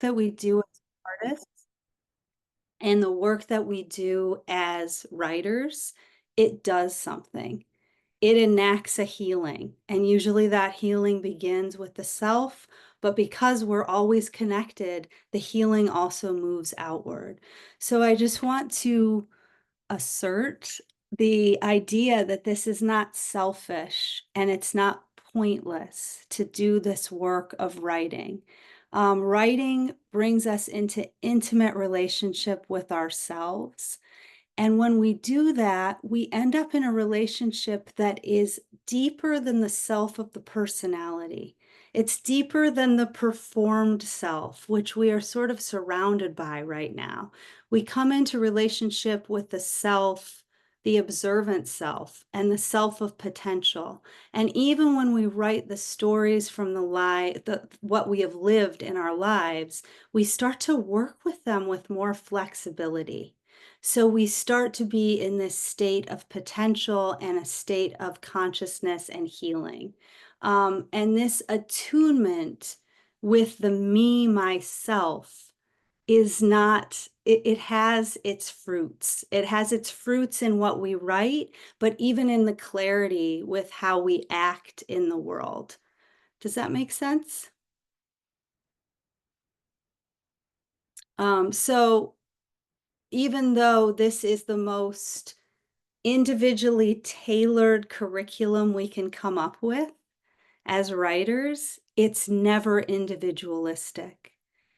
that we do as artists and the work that we do as writers, it does something. It enacts a healing, and usually that healing begins with the self, but because we're always connected, the healing also moves outward. So I just want to assert the idea that this is not selfish and it's not pointless to do this work of writing. Writing brings us into intimate relationship with ourselves. And when we do that, we end up in a relationship that is deeper than the self of the personality. It's deeper than the performed self, which we are sort of surrounded by right now. We come into relationship with the self, the observant self, and the self of potential. And even when we write the stories from what we have lived in our lives, we start to work with them with more flexibility. So we start to be in this state of potential and a state of consciousness and healing. And this attunement with the me, myself, is not, it has its fruits. It has its fruits in what we write, but even in the clarity with how we act in the world. Does that make sense? So even though this is the most individually tailored curriculum we can come up with as writers, it's never individualistic.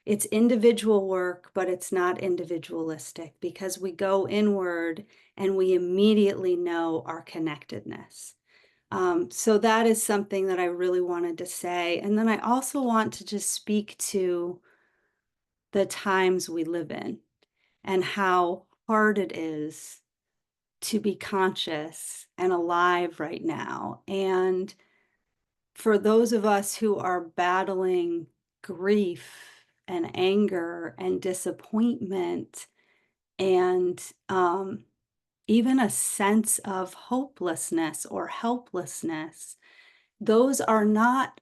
It's individual work, but it's not individualistic because we go inward and we immediately know our connectedness. So that is something that I really wanted to say. And then I also want to just speak to the times we live in and how hard it is to be conscious and alive right now. And for those of us who are battling grief and anger and disappointment and even a sense of hopelessness or helplessness, those are not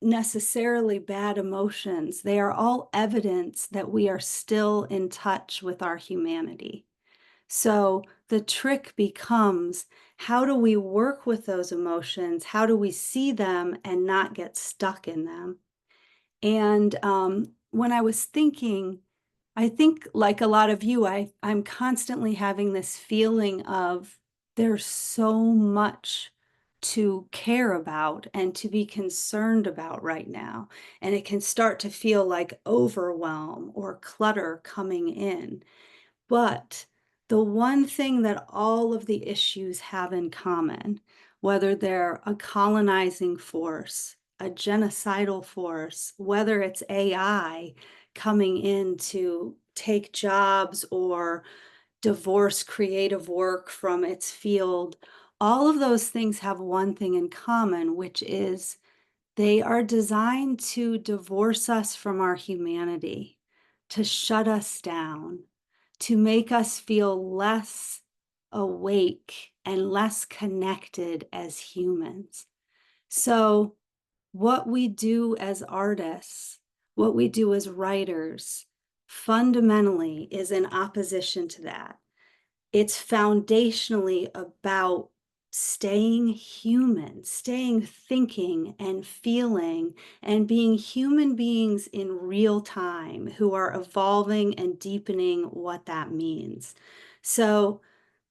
necessarily bad emotions. They are all evidence that we are still in touch with our humanity. So the trick becomes, how do we work with those emotions? How do we see them and not get stuck in them? And when I was thinking, I think like a lot of you, I'm constantly having this feeling of there's so much to care about and to be concerned about right now. And it can start to feel like overwhelm or clutter coming in. But the one thing that all of the issues have in common, whether they're a colonizing force, a genocidal force, whether it's AI coming in to take jobs or divorce creative work from its field, all of those things have one thing in common, which is they are designed to divorce us from our humanity, to shut us down, to make us feel less awake and less connected as humans. So, what we do as artists, what we do as writers, fundamentally is in opposition to that. It's foundationally about staying human, staying thinking and feeling, and being human beings in real time who are evolving and deepening what that means. So,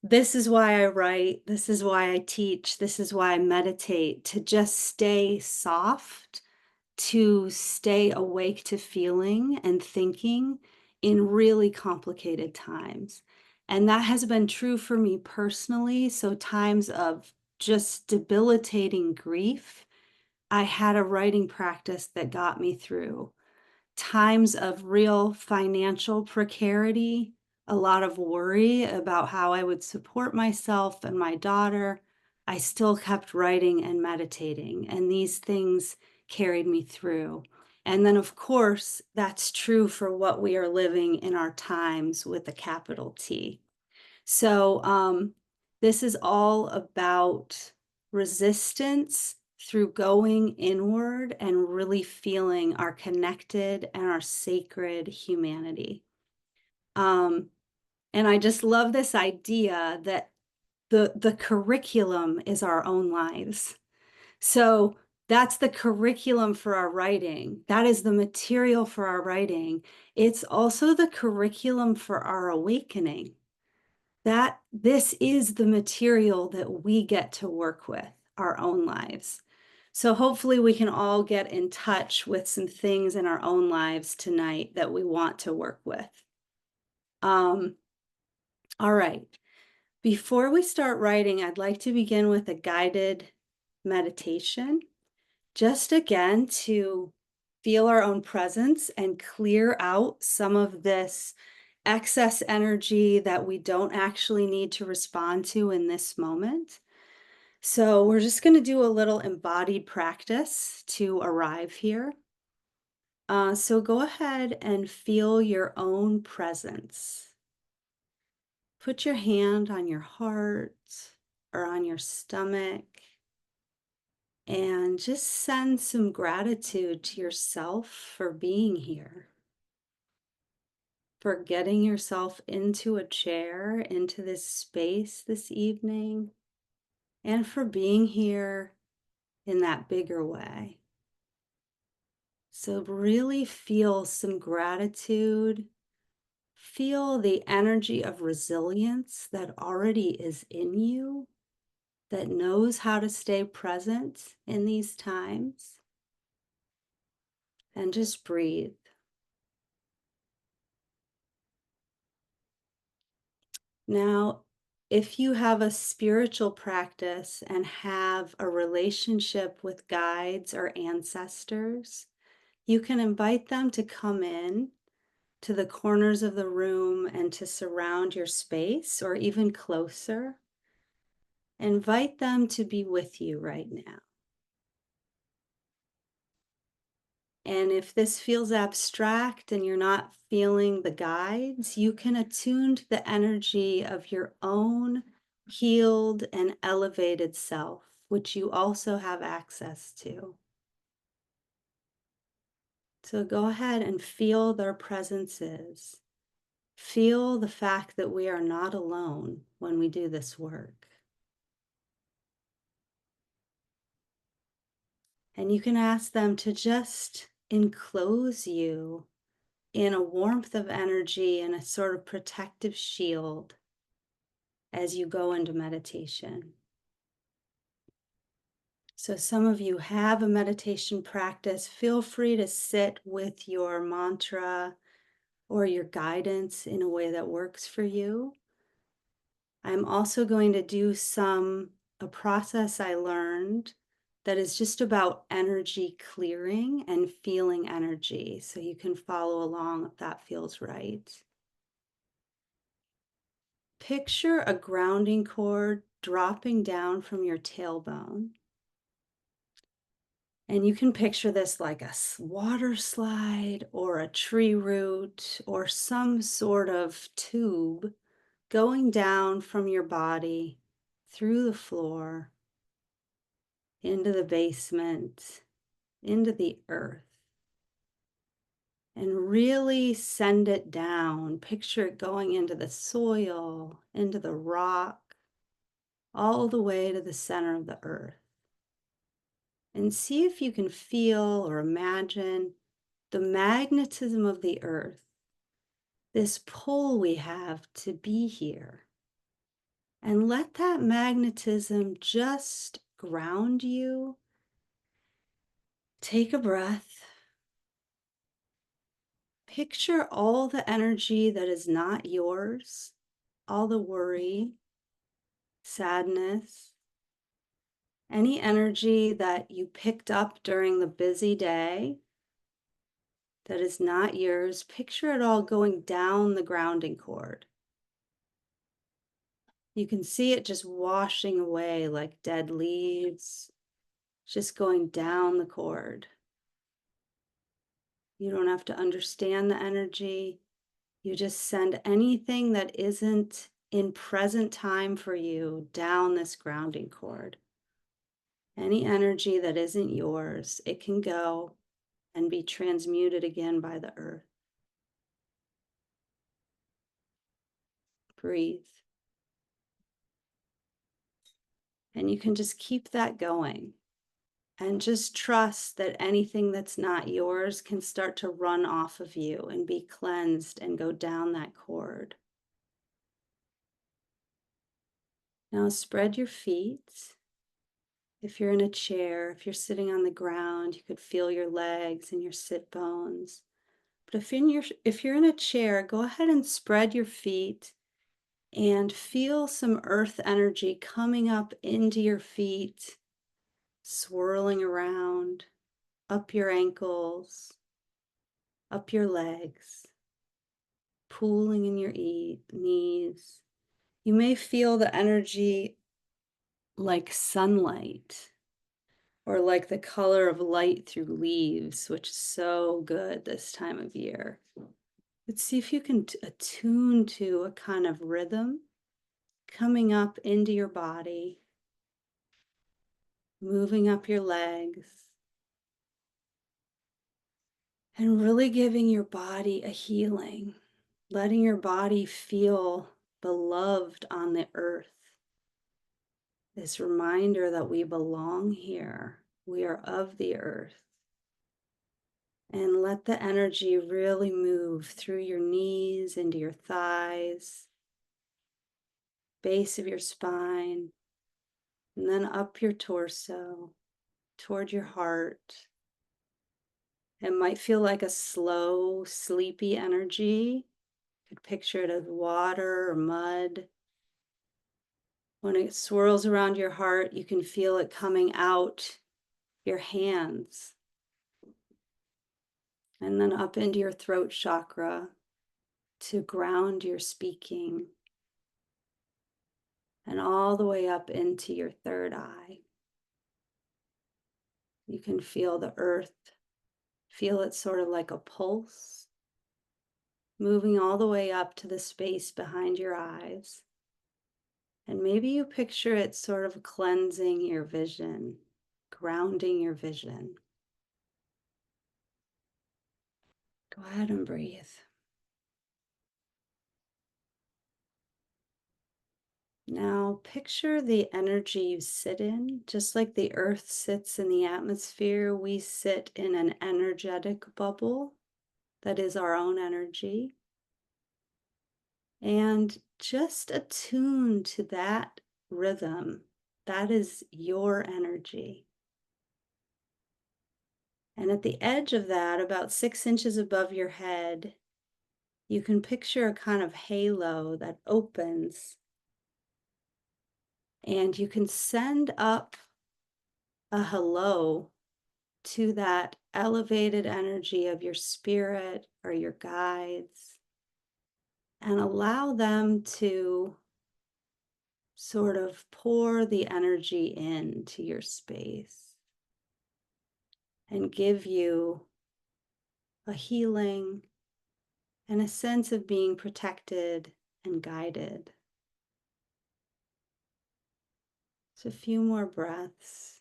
this is why I write, this is why I teach, this is why I meditate, to just stay soft, to stay awake to feeling and thinking in really complicated times. And that has been true for me personally. So, times of just debilitating grief, I had a writing practice that got me through. Times of real financial precarity, a lot of worry about how I would support myself and my daughter, I still kept writing and meditating, and these things carried me through. And then, of course, that's true for what we are living in our times with a capital T. So, this is all about resistance through going inward and really feeling our connected and our sacred humanity. Um, and I just love this idea that the curriculum is our own lives. So that's the curriculum for our writing. That is the material for our writing. It's also the curriculum for our awakening. That this is the material that we get to work with, our own lives. So hopefully we can all get in touch with some things in our own lives tonight that we want to work with. Um, all right. Before we start writing, I'd like to begin with a guided meditation, just again to feel our own presence and clear out some of this excess energy that we don't actually need to respond to in this moment. So we're just going to do a little embodied practice to arrive here. So go ahead and feel your own presence. Put your hand on your heart or on your stomach and just send some gratitude to yourself for being here, for getting yourself into a chair, into this space this evening, and for being here in that bigger way. So really feel some gratitude. Feel the energy of resilience that already is in you, that knows how to stay present in these times. And just breathe. Now, if you have a spiritual practice and have a relationship with guides or ancestors, you can invite them to come in to the corners of the room and to surround your space, or even closer. Invite them to be with you right now. And if this feels abstract and you're not feeling the guides, you can attune to the energy of your own healed and elevated self, which you also have access to. So go ahead and feel their presences. Feel the fact that we are not alone when we do this work. And you can ask them to just enclose you in a warmth of energy and a sort of protective shield as you go into meditation. So some of you have a meditation practice. Feel free to sit with your mantra or your guidance in a way that works for you. I'm also going to do a process I learned that is just about energy clearing and feeling energy. So you can follow along if that feels right. Picture a grounding cord dropping down from your tailbone. And you can picture this like a water slide or a tree root or some sort of tube going down from your body through the floor into the basement, into the earth. And really send it down. Picture it going into the soil, into the rock, all the way to the center of the earth. And see if you can feel or imagine the magnetism of the earth, this pull we have to be here. And let that magnetism just ground you. Take a breath. Picture all the energy that is not yours, all the worry, sadness, any energy that you picked up during the busy day that is not yours. Picture it all going down the grounding cord. You can see it just washing away like dead leaves, just going down the cord. You don't have to understand the energy. You just send anything that isn't in present time for you down this grounding cord. Any energy that isn't yours, it can go and be transmuted again by the earth. Breathe. And you can just keep that going. And just trust that anything that's not yours can start to run off of you and be cleansed and go down that cord. Now spread your feet. If you're in a chair, if you're sitting on the ground, you could feel your legs and your sit bones. But if you're in a chair, go ahead and spread your feet and feel some earth energy coming up into your feet, swirling around, up your ankles, up your legs, pooling in your knees. You may feel the energy like sunlight or like the color of light through leaves, which is so good this time of year. Let's see if you can attune to a kind of rhythm coming up into your body, moving up your legs, and really giving your body a healing, letting your body feel beloved on the earth. This reminder that we belong here, we are of the earth. And let the energy really move through your knees, into your thighs, base of your spine, and then up your torso, toward your heart. It might feel like a slow, sleepy energy. You could picture it as water or mud. When it swirls around your heart, you can feel it coming out your hands and then up into your throat chakra to ground your speaking, and all the way up into your third eye. You can feel the earth, feel it sort of like a pulse, moving all the way up to the space behind your eyes. And maybe you picture it sort of cleansing your vision, grounding your vision. Go ahead and breathe. Now picture the energy you sit in. Just like the earth sits in the atmosphere, we sit in an energetic bubble that is our own energy. And just attune to that rhythm. That is your energy. And at the edge of that, about 6 inches above your head, you can picture a kind of halo that opens, and you can send up a hello to that elevated energy of your spirit or your guides, and allow them to sort of pour the energy into your space and give you a healing and a sense of being protected and guided. So a few more breaths.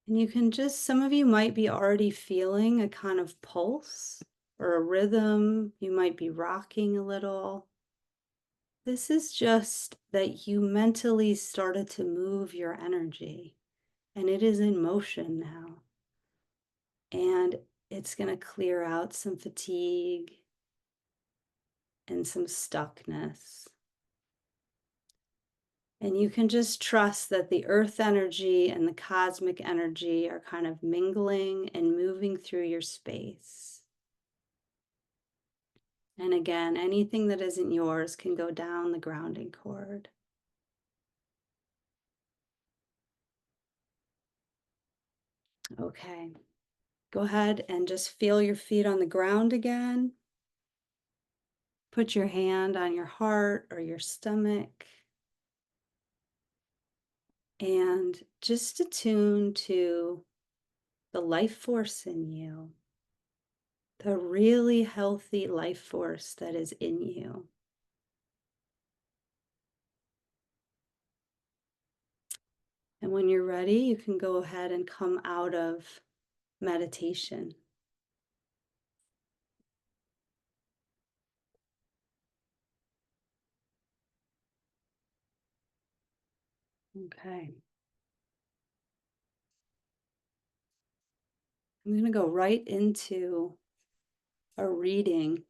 And you can just, some of you might be already feeling a kind of pulse or a rhythm. You might be rocking a little. This is just that you mentally started to move your energy, and it is in motion now. And it's going to clear out some fatigue and some stuckness. And you can just trust that the earth energy and the cosmic energy are kind of mingling and moving through your space. And again, anything that isn't yours can go down the grounding cord. Okay, go ahead and just feel your feet on the ground again. Put your hand on your heart or your stomach. And just attune to the life force in you, the really healthy life force that is in you. And when you're ready, you can go ahead and come out of meditation. Okay. I'm going to go right into a reading.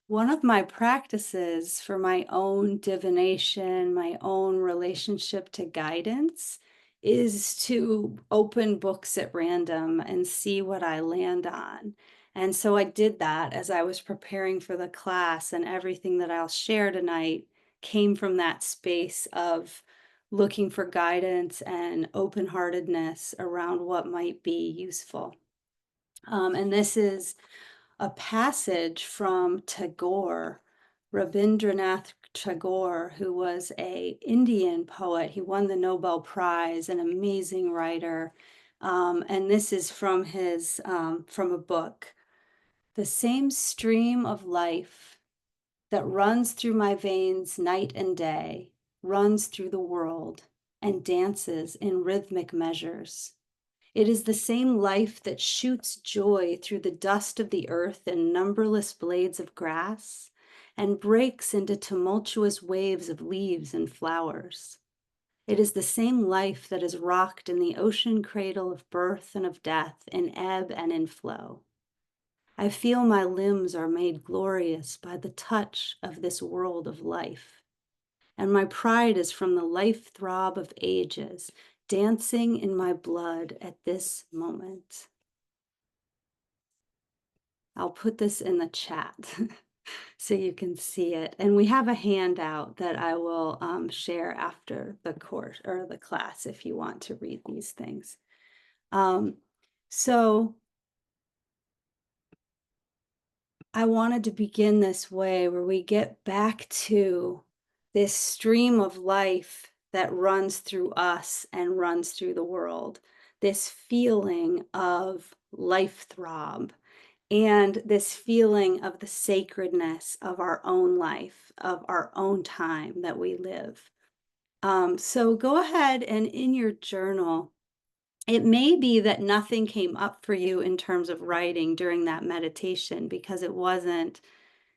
One of my practices for my own divination, my own relationship to guidance, is to open books at random and see what I land on. And so I did that as I was preparing for the class, and everything that I'll share tonight came from that space of looking for guidance and open-heartedness around what might be useful. And this is a passage from Tagore, Rabindranath Tagore, who was a Indian poet. He won the Nobel Prize, an amazing writer. And this is from his from a book. The same stream of life that runs through my veins night and day runs through the world and dances in rhythmic measures. It is the same life that shoots joy through the dust of the earth in numberless blades of grass and breaks into tumultuous waves of leaves and flowers. It is the same life that is rocked in the ocean cradle of birth and of death, in ebb and in flow. I feel my limbs are made glorious by the touch of this world of life, and my pride is from the life throb of ages dancing in my blood at this moment. I'll put this in the chat so you can see it. And we have a handout that I will share after the course or the class if you want to read these things. So I wanted to begin this way where we get back to this stream of life that runs through us and runs through the world, this feeling of life throb, and this feeling of the sacredness of our own life, of our own time that we live. So go ahead and in your journal, it may be that nothing came up for you in terms of writing during that meditation because it wasn't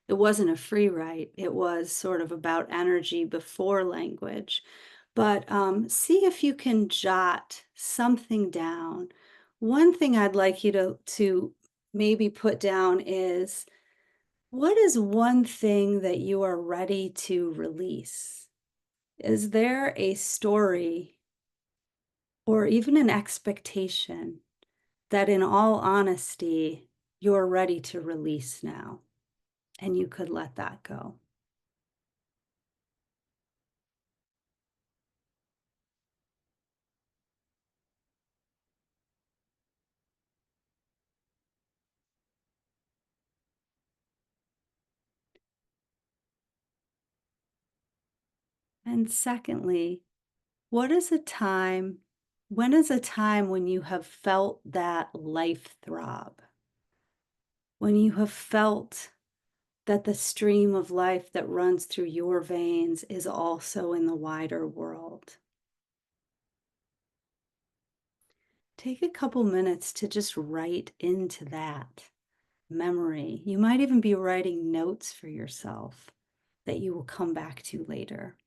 a free write. It was sort of about energy before language. But see if you can jot something down. One thing I'd like you to maybe put down is, what is one thing that you are ready to release? Is there a story or even an expectation that, in all honesty, you're ready to release now and you could let that go? And secondly, what is a time, when is a time when you have felt that life throb? When you have felt that the stream of life that runs through your veins is also in the wider world? Take a couple minutes to just write into that memory. You might even be writing notes for yourself that you will come back to later.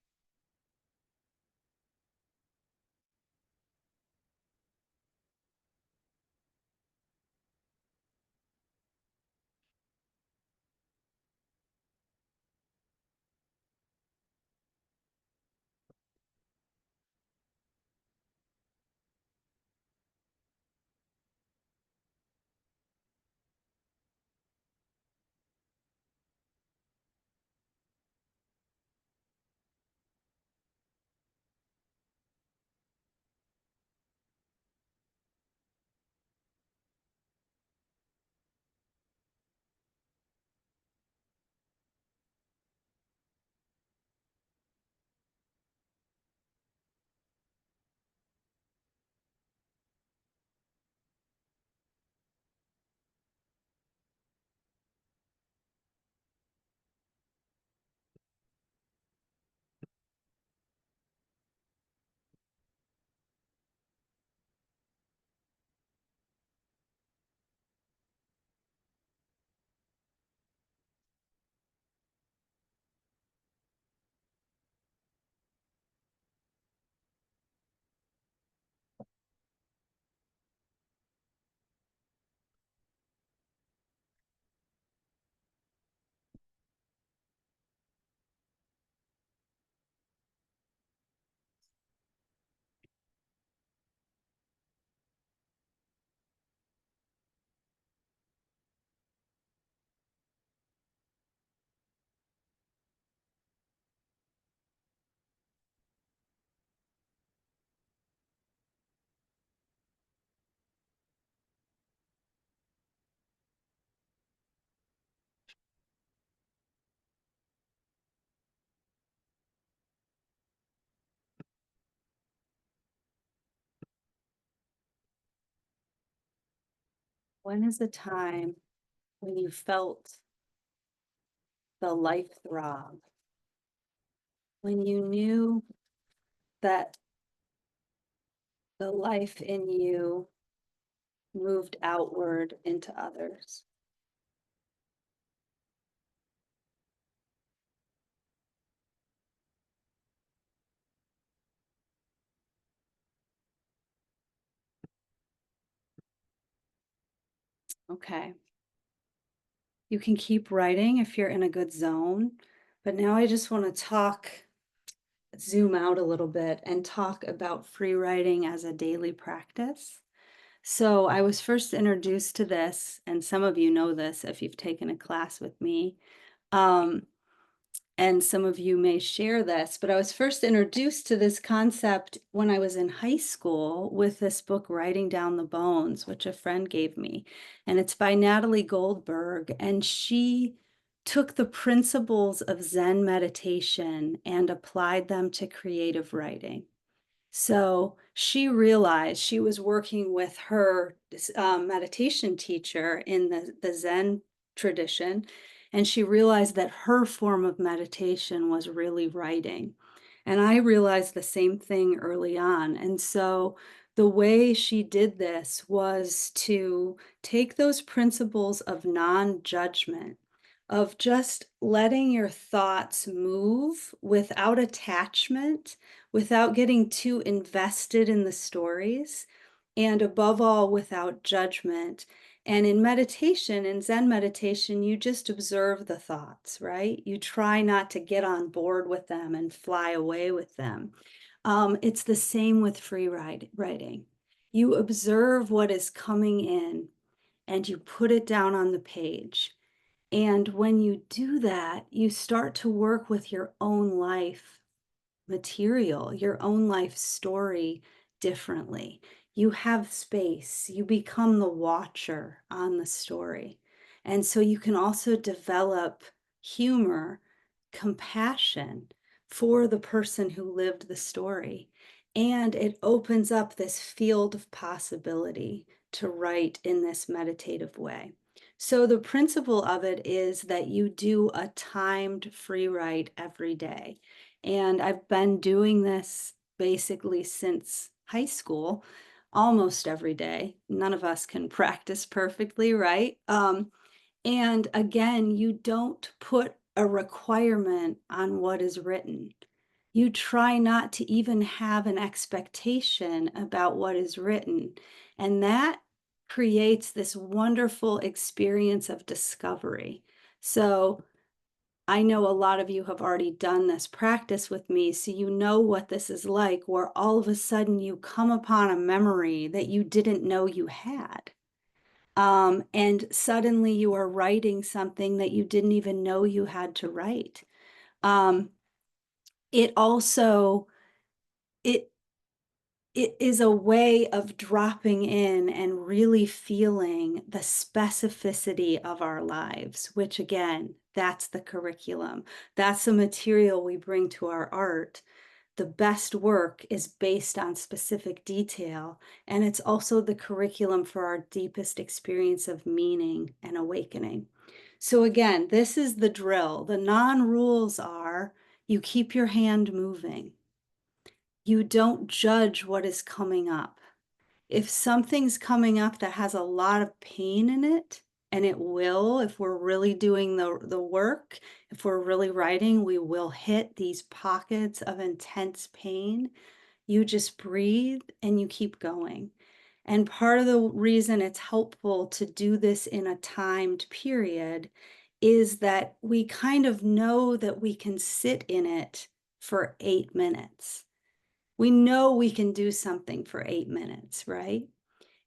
When is the time when you felt the life throb? When you knew that the life in you moved outward into others? Okay. You can keep writing if you're in a good zone, but now I just want to zoom out a little bit and talk about free writing as a daily practice. So I was first introduced to this, and some of you know this if you've taken a class with me. Um, and some of you may share this, but I was first introduced to this concept when I was in high school with this book, Writing Down the Bones, which a friend gave me. And it's by Natalie Goldberg. And she took the principles of Zen meditation and applied them to creative writing. So she realized she was working with her meditation teacher in the Zen tradition, and she realized that her form of meditation was really writing. And I realized the same thing early on. And so the way she did this was to take those principles of non judgment, of just letting your thoughts move without attachment, without getting too invested in the stories, and above all, without judgment. And in meditation, in Zen meditation, you just observe the thoughts, right? You try not to get on board with them and fly away with them. It's the same with writing. You observe what is coming in and you put it down on the page. And when you do that, you start to work with your own life material, your own life story differently. You have space, you become the watcher on the story. And so you can also develop humor, compassion for the person who lived the story. And it opens up this field of possibility to write in this meditative way. So the principle of it is that you do a timed free write every day. And I've been doing this basically since high school, almost every day. None of us can practice perfectly, right? And again, you don't put a requirement on what is written. You try not to even have an expectation about what is written. And that creates this wonderful experience of discovery. So I know a lot of you have already done this practice with me, so you know what this is like, where all of a sudden you come upon a memory that you didn't know you had. And suddenly you are writing something that you didn't even know you had to write. Um, it also, it, it is a way of dropping in and really feeling the specificity of our lives, which again, that's the curriculum. That's the material we bring to our art. The best work is based on specific detail, and it's also the curriculum for our deepest experience of meaning and awakening. So again, this is the drill. The non-rules are you keep your hand moving. You don't judge what is coming up. If something's coming up that has a lot of pain in it, and it will, if we're really doing the work, if we're really writing, we will hit these pockets of intense pain. You just breathe and you keep going. And part of the reason it's helpful to do this in a timed period is that we kind of know that we can sit in it for 8 minutes. We know we can do something for 8 minutes, right?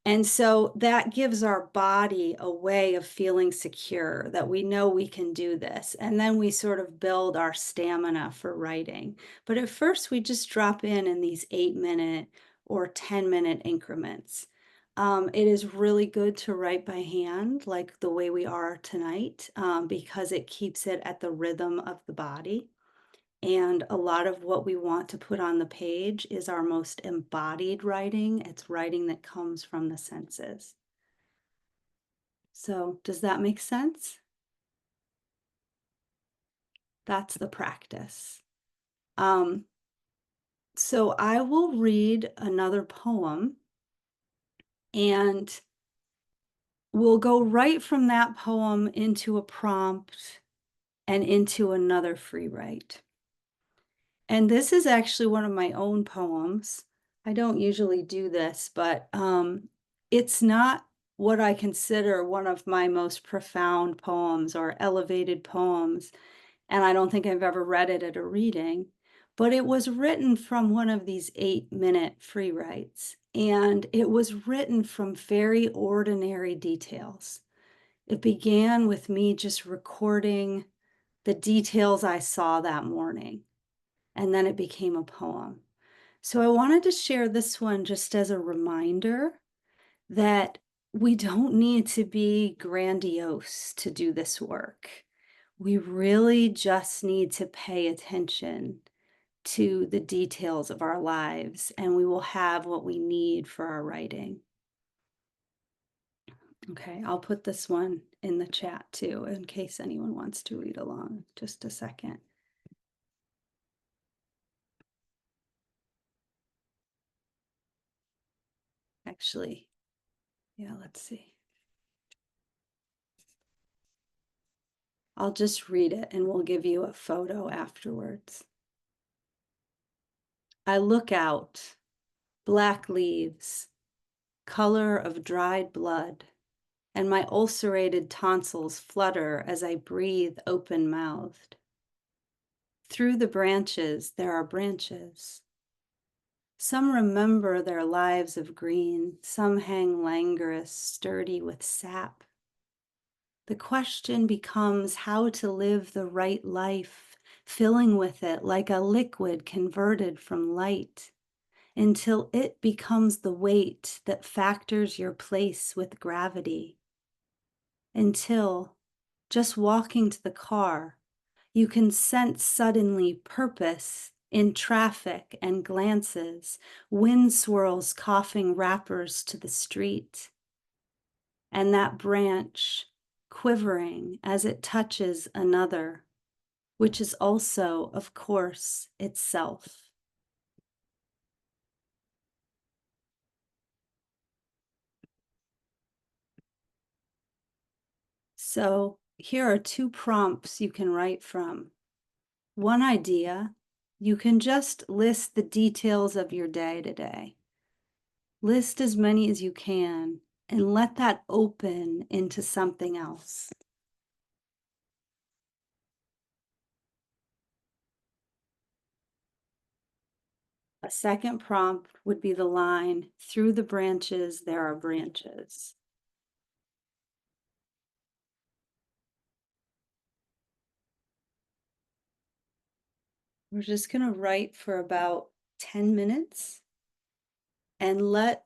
And so that gives our body a way of feeling secure that we know we can do this. And then we sort of build our stamina for writing. But at first, we just drop in these 8 minute or 10-minute increments. It is really good to write by hand, like the way we are tonight, because it keeps it at the rhythm of the body. And a lot of what we want to put on the page is our most embodied writing. It's writing that comes from the senses. So, does that make sense? That's the practice. Um, so I will read another poem and we'll go right from that poem into a prompt and into another free write. And this is actually one of my own poems. I don't usually do this, but it's not what I consider one of my most profound poems or elevated poems. And I don't think I've ever read it at a reading, but it was written from one of these 8-minute free writes. And it was written from very ordinary details. It began with me just recording the details I saw that morning, and then it became a poem. So I wanted to share this one just as a reminder that we don't need to be grandiose to do this work. We really just need to pay attention to the details of our lives, and we will have what we need for our writing. Okay, I'll put this one in the chat too, in case anyone wants to read along. Just a second. Actually, yeah, let's see. I'll just read it and we'll give you a photo afterwards. I look out, black leaves, color of dried blood, and my ulcerated tonsils flutter as I breathe open-mouthed. Through the branches, there are branches. Some remember their lives of green, some hang languorous, sturdy with sap. The question becomes how to live the right life, filling with it like a liquid converted from light, until it becomes the weight that factors your place with gravity. Until, just walking to the car, you can sense suddenly purpose in traffic and glances, wind swirls coughing wrappers to the street, and that branch quivering as it touches another, which is also, of course, itself. So here are 2 prompts you can write from. One idea, you can just list the details of your day today. List as many as you can and let that open into something else. A second prompt would be the line, through the branches, there are branches. We're just going to write for about 10 minutes and let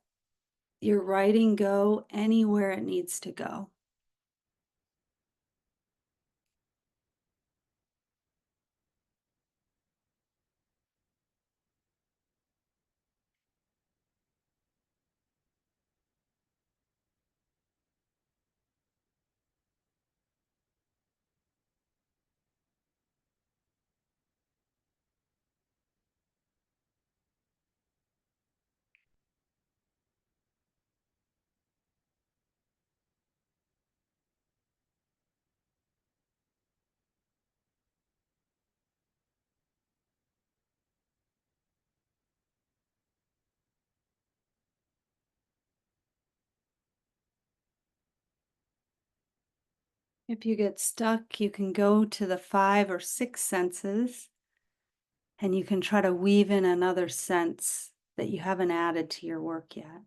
your writing go anywhere it needs to go. If you get stuck, you can go to the 5 or 6 senses and you can try to weave in another sense that you haven't added to your work yet.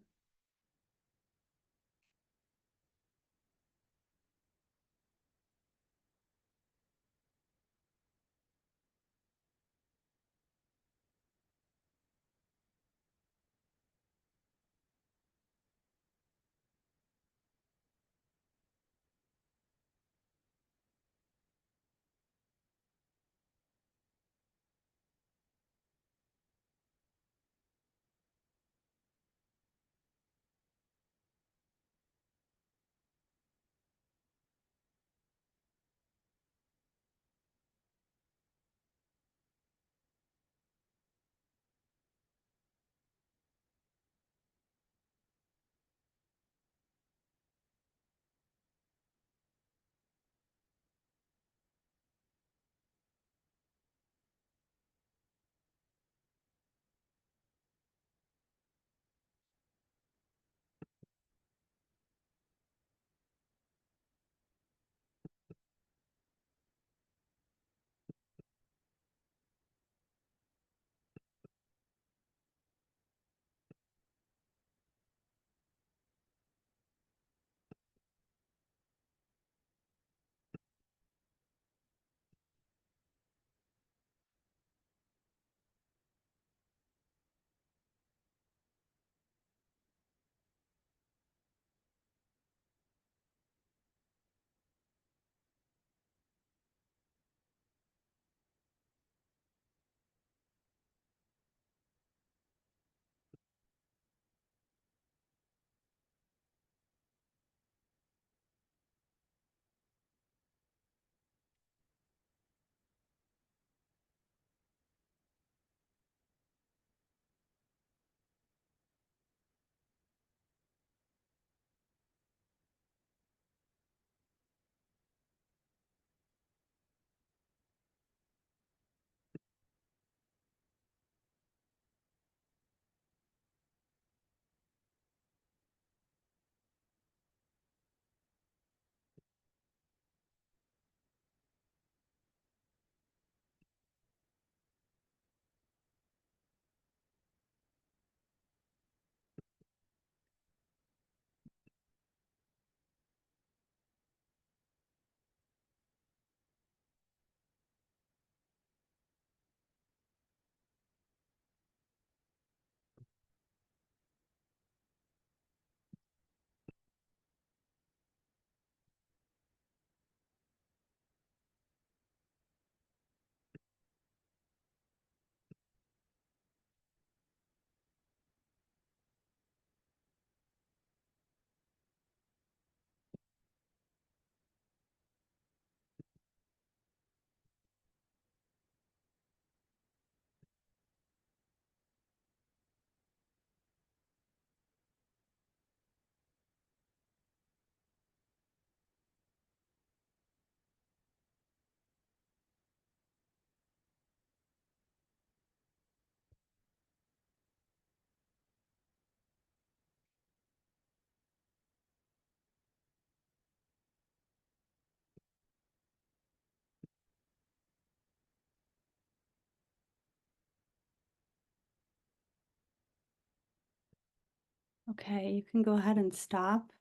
Okay, you can go ahead and stop.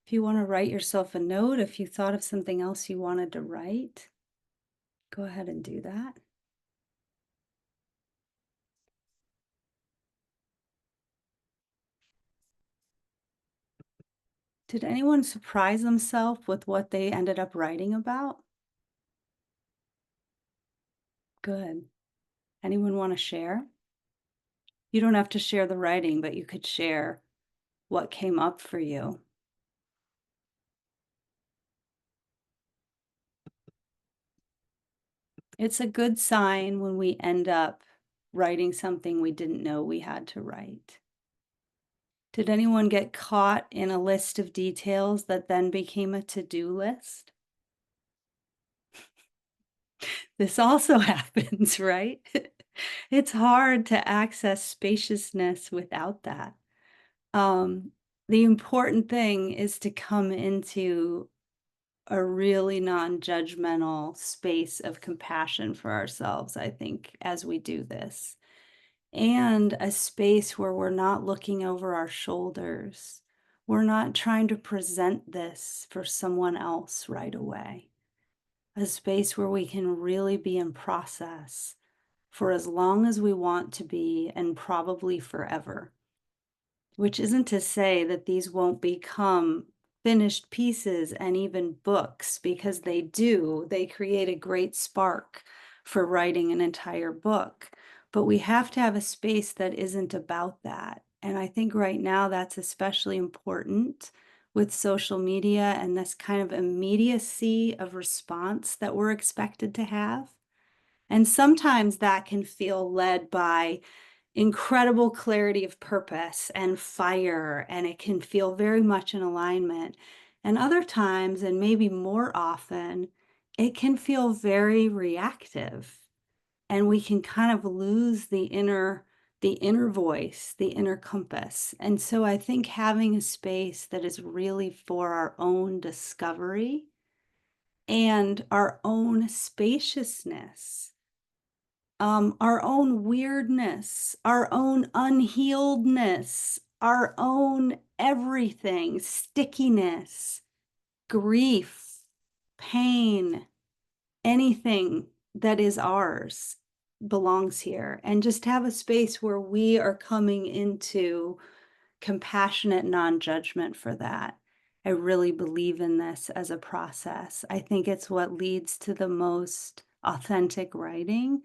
If you want to write yourself a note, if you thought of something else you wanted to write, go ahead and do that. Did anyone surprise themselves with what they ended up writing about? Good. Anyone want to share? You don't have to share the writing, but you could share what came up for you. It's a good sign when we end up writing something we didn't know we had to write. Did anyone get caught in a list of details that then became a to-do list? This also happens, right? It's hard to access spaciousness without that. Um, the important thing is to come into a really non-judgmental space of compassion for ourselves, I think, as we do this. And a space where we're not looking over our shoulders. We're not trying to present this for someone else right away. A space where we can really be in process for as long as we want to be and probably forever. Which isn't to say that these won't become finished pieces and even books, because they do. They create a great spark for writing an entire book. But we have to have a space that isn't about that. And I think right now that's especially important with social media and this kind of immediacy of response that we're expected to have. And sometimes that can feel led by incredible clarity of purpose and fire, and it can feel very much in alignment. And other times, and maybe more often, it can feel very reactive, and we can kind of lose the inner voice, the inner compass. And so I think having a space that is really for our own discovery and our own spaciousness, our own weirdness, our own unhealedness, our own everything, stickiness, grief, pain, anything that is ours belongs here. And just have a space where we are coming into compassionate non-judgment for that. I really believe in this as a process. I think it's what leads to the most authentic writing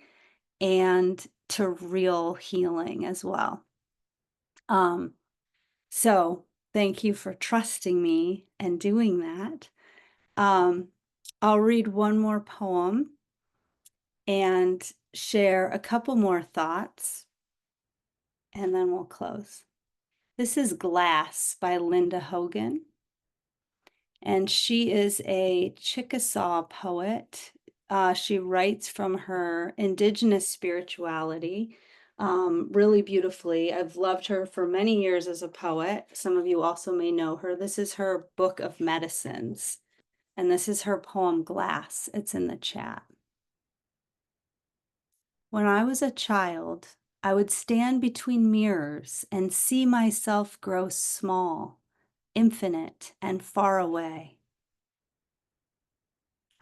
and to real healing as well. Um, so thank you for trusting me and doing that. Um, I'll read one more poem and share a couple more thoughts, and then we'll close. This is Glass by Linda Hogan, and she is a Chickasaw poet. She writes from her indigenous spirituality really beautifully. I've loved her for many years as a poet. Some of you also may know her. This is her book of medicines, and this is her poem Glass. It's in the chat. When I was a child, I would stand between mirrors and see myself grow small, infinite, and far away.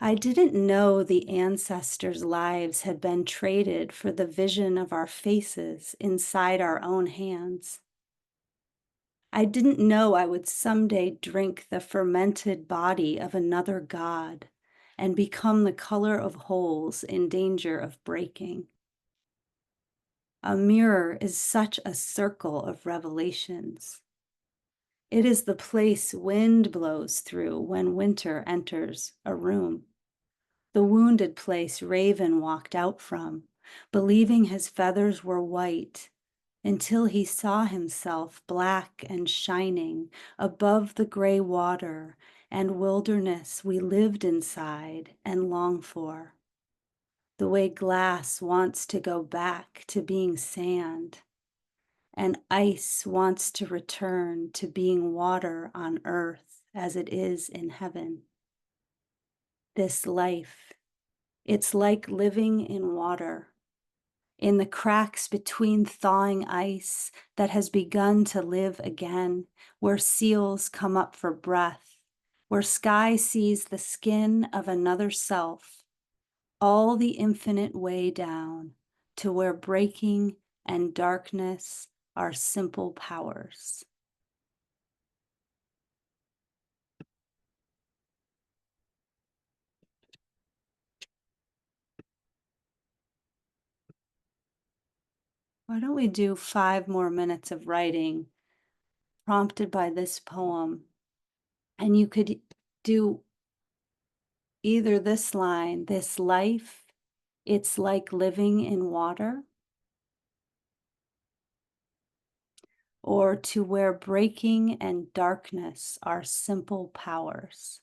I didn't know the ancestors' lives had been traded for the vision of our faces inside our own hands. I didn't know I would someday drink the fermented body of another god and become the color of holes in danger of breaking. A mirror is such a circle of revelations. It is the place wind blows through when winter enters a room. The wounded place Raven walked out from, believing his feathers were white, until he saw himself black and shining above the gray water and wilderness we lived inside and long for. The way glass wants to go back to being sand, and ice wants to return to being water on earth as it is in heaven. This life, it's like living in water. in the cracks between thawing ice that has begun to live again, where seals come up for breath, where sky sees the skin of another self, all the infinite way down to where breaking and darkness are simple powers. Why don't we do 5 more minutes of writing prompted by this poem? And you could do either this line, this life, it's like living in water, or to where breaking and darkness are simple powers.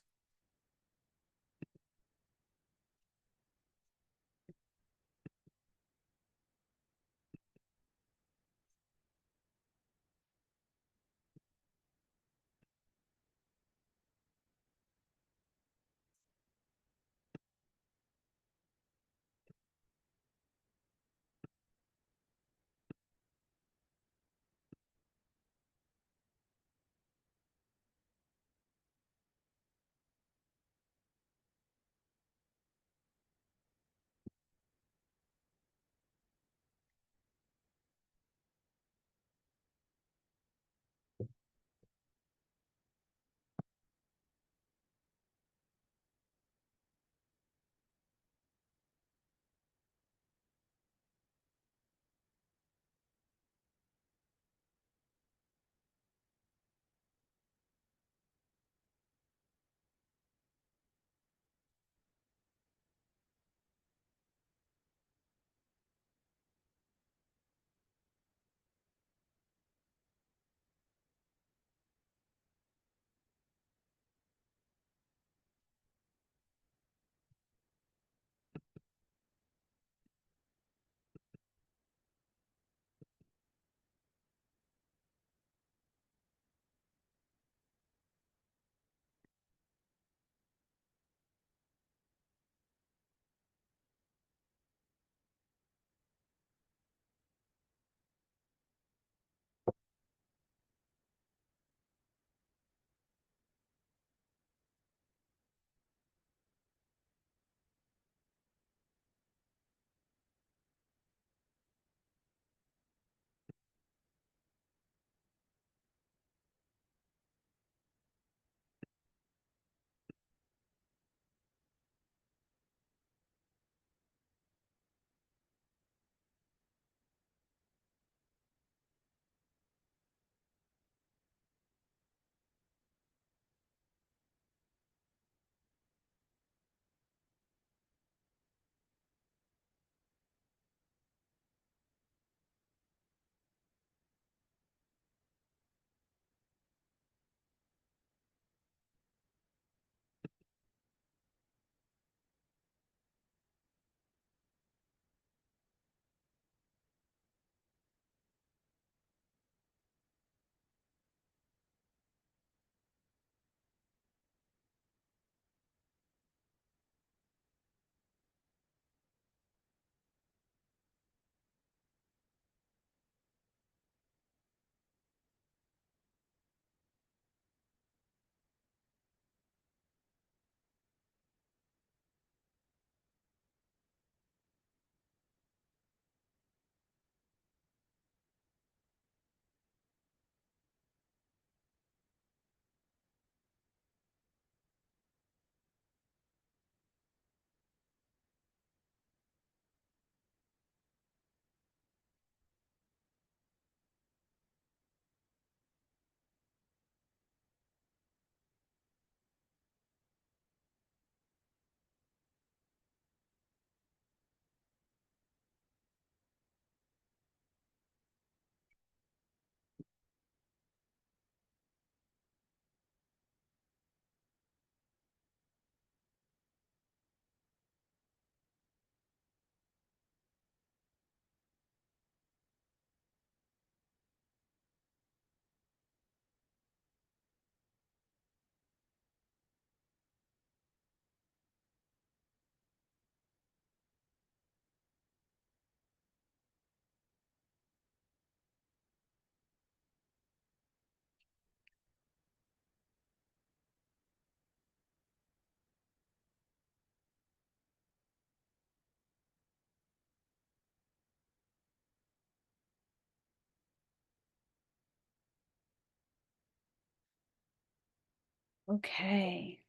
Okay.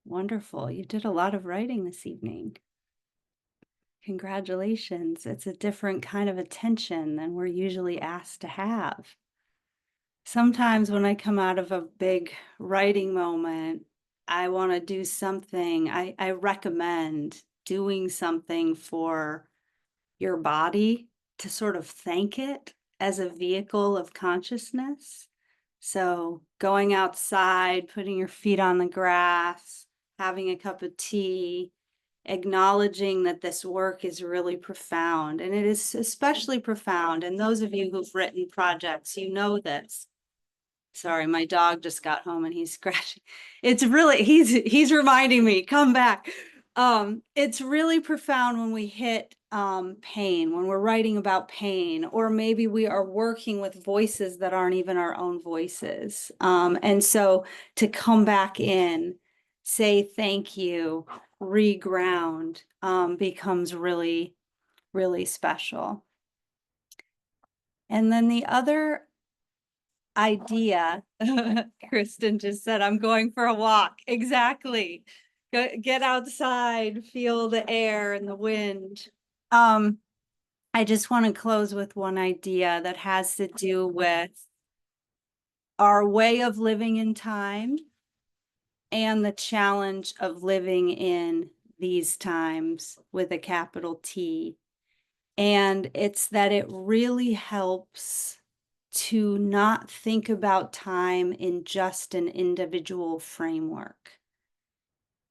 Wonderful. You did a lot of writing this evening. Congratulations. It's a different kind of attention than we're usually asked to have. Sometimes when I come out of a big writing moment, I want to do something. I recommend doing something for your body to sort of thank it as a vehicle of consciousness. So going outside, putting your feet on the grass, having a cup of tea, acknowledging that this work is really profound. And it is especially profound. And those of you who've written projects, you know this. Sorry, my dog just got home and he's scratching. It's really, he's reminding me, come back. It's really profound when we hit pain, when we're writing about pain, or maybe we are working with voices that aren't even our own voices. And so to come back in, say thank you, reground, becomes really, really special. And then the other idea, Kristen just said, I'm going for a walk. Exactly. Get outside, feel the air and the wind. I just want to close with one idea that has to do with our way of living in time and the challenge of living in these times with a capital T. And it's that it really helps to not think about time in just an individual framework.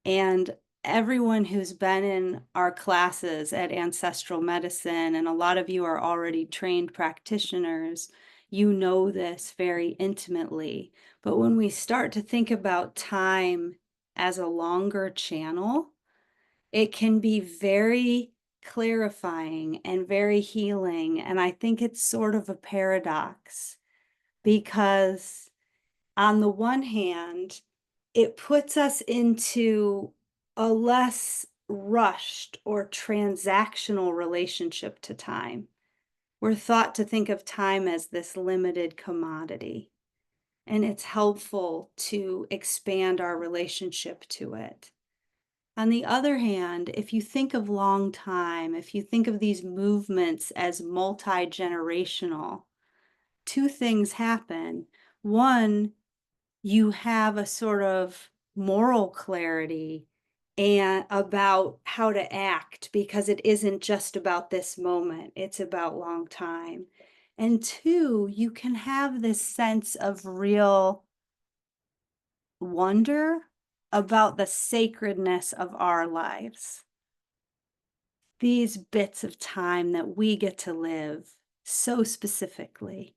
And everyone who's been in our classes at Ancestral Medicine, and a lot of you are already trained practitioners, you know this very intimately. But when we start to think about time as a longer channel, it can be very clarifying and very healing. And I think it's sort of a paradox because, on the one hand, it puts us into a less rushed or transactional relationship to time. We're thought to think of time as this limited commodity, and it's helpful to expand our relationship to it. On the other hand, if you think of long time, if you think of these movements as multi-generational, two things happen. One, you have a sort of moral clarity and about how to act because it isn't just about this moment, it's about long time. And two, you can have this sense of real wonder about the sacredness of our lives. These bits of time that we get to live so specifically.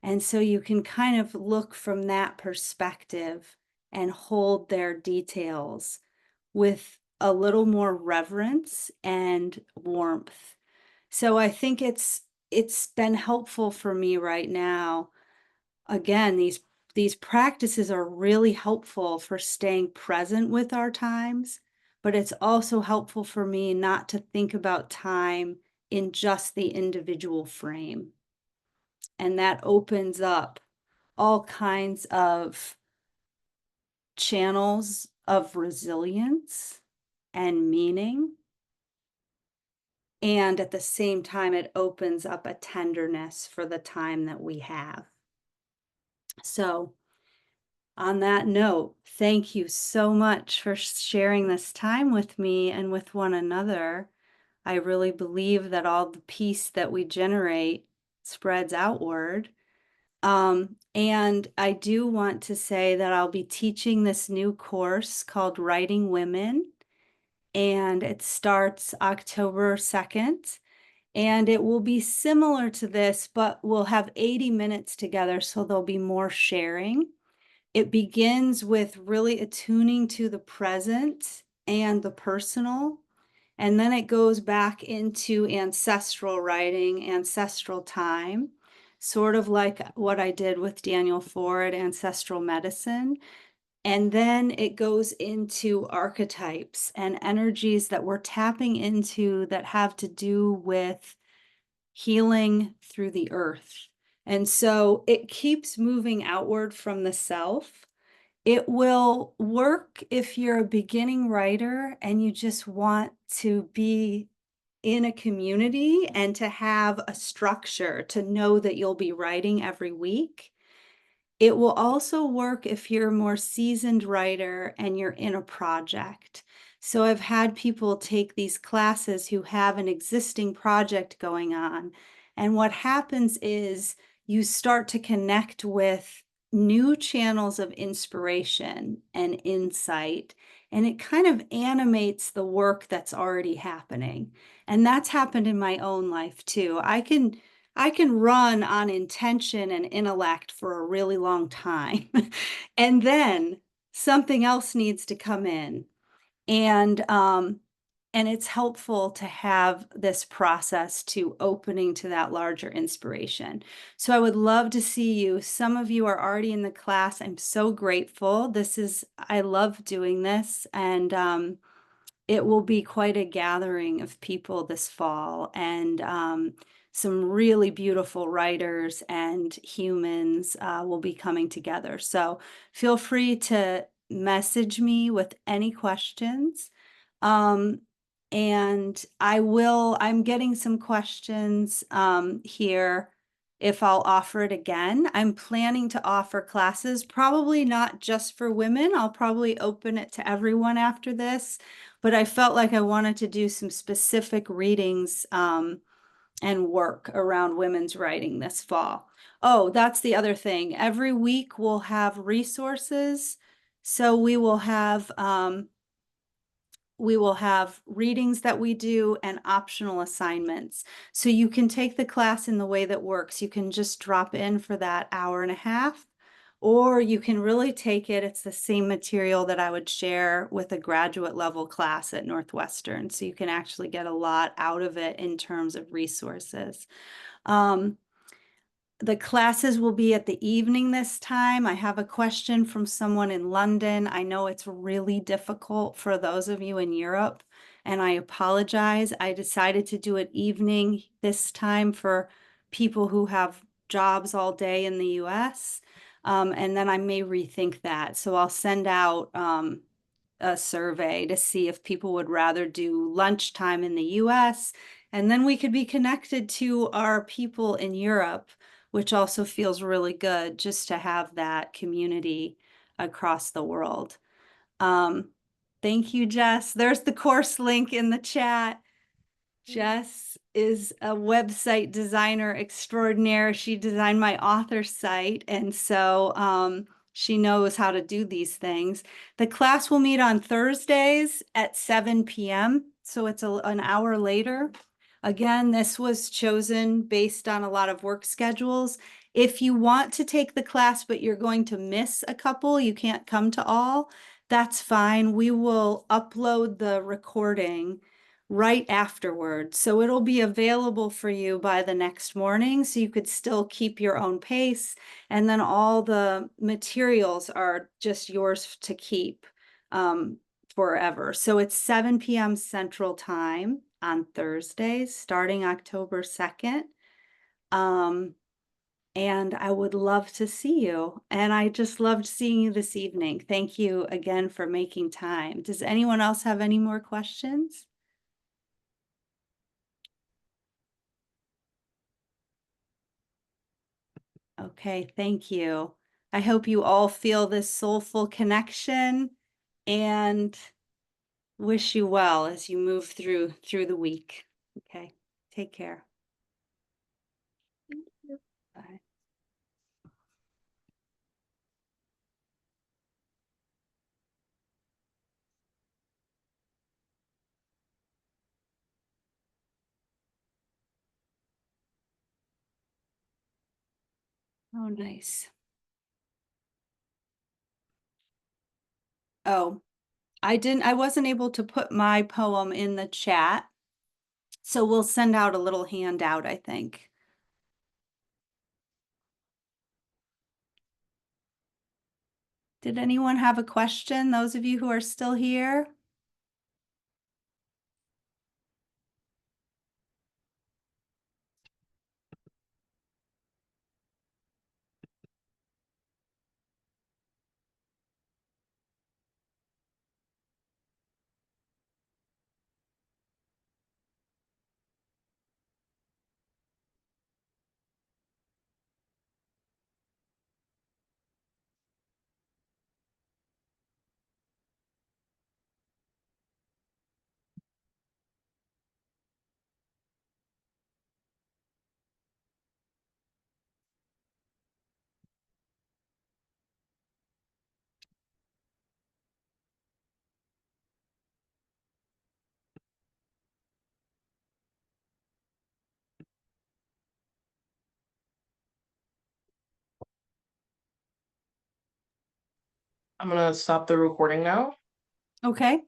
And so you can kind of look from that perspective and hold their details with a little more reverence and warmth. So I think it's been helpful for me right now. Again, these practices are really helpful for staying present with our times, but it's also helpful for me not to think about time in just the individual frame. And that opens up all kinds of channels of resilience and meaning. And at the same time, it opens up a tenderness for the time that we have. So, on that note, thank you so much for sharing this time with me and with one another. I really believe that all the peace that we generate spreads outward. And I do want to say that I'll be teaching this new course called Writing Women, and it starts October 2nd. And it will be similar to this, but we'll have 80 minutes together, so there'll be more sharing. It begins with really attuning to the present and the personal, and then it goes back into ancestral writing, ancestral time, sort of like what I did with Daniel Ford, Ancestral Medicine. And then it goes into archetypes and energies that we're tapping into that have to do with healing through the earth And so it keeps moving outward from the self. It will work if you're a beginning writer and you just want to be in a community and to have a structure to know that you'll be writing every week. It will also work if you're a more seasoned writer and you're in a project. So I've had people take these classes who have an existing project going on. And what happens is you start to connect with new channels of inspiration and insight, and it kind of animates the work that's already happening. And that's happened in my own life too. I can run on intention and intellect for a really long time. And then something else needs to come in. And and it's helpful to have this process to opening to that larger inspiration. So I would love to see you. Some of you are already in the class. I'm so grateful. I love doing this. And it will be quite a gathering of people this fall, and some really beautiful writers and humans will be coming together. So feel free to message me with any questions. Um, and I'm getting some questions here if I'll offer it again. I'm planning to offer classes, probably not just for women. I'll probably open it to everyone after this, but I felt like I wanted to do some specific readings and work around women's writing this fall. Oh, that's the other thing. Every week we'll have resources. So we will have readings that we do and optional assignments. So you can take the class in the way that works. You can just drop in for that hour and a half, or you can really take it. It's the same material that I would share with a graduate level class at Northwestern. So you can actually get a lot out of it in terms of resources. The classes will be at the evening this time. I have a question from someone in London. I know it's really difficult for those of you in Europe, and I apologize. I decided to do it evening this time for people who have jobs all day in the US. And then I may rethink that. So I'll send out a survey to see if people would rather do lunchtime in the US. And then we could be connected to our people in Europe, which also feels really good just to have that community across the world. Um, Thank you, Jess. There's the course link in the chat. Jess is a website designer extraordinaire. She designed my author site, and so she knows how to do these things. The class will meet on Thursdays at 7 p.m., so it's an hour later. Again, this was chosen based on a lot of work schedules. If you want to take the class, but you're going to miss a couple, you can't come to all, that's fine. We will upload the recording right afterwards. So it'll be available for you by the next morning, so you could still keep your own pace. And then all the materials are just yours to keep forever. So it's 7 p.m. Central Time on Thursdays, starting October 2nd. And I would love to see you. And I just loved seeing you this evening. Thank you again for making time. Does anyone else have any more questions? Okay, thank you. I hope you all feel this soulful connection and wish you well as you move through the week. Okay, take care. Bye. Oh, nice. Oh, I wasn't able to put my poem in the chat, so we'll send out a little handout, I think. Did anyone have a question? Those of you who are still here? I'm gonna stop the recording now. Okay.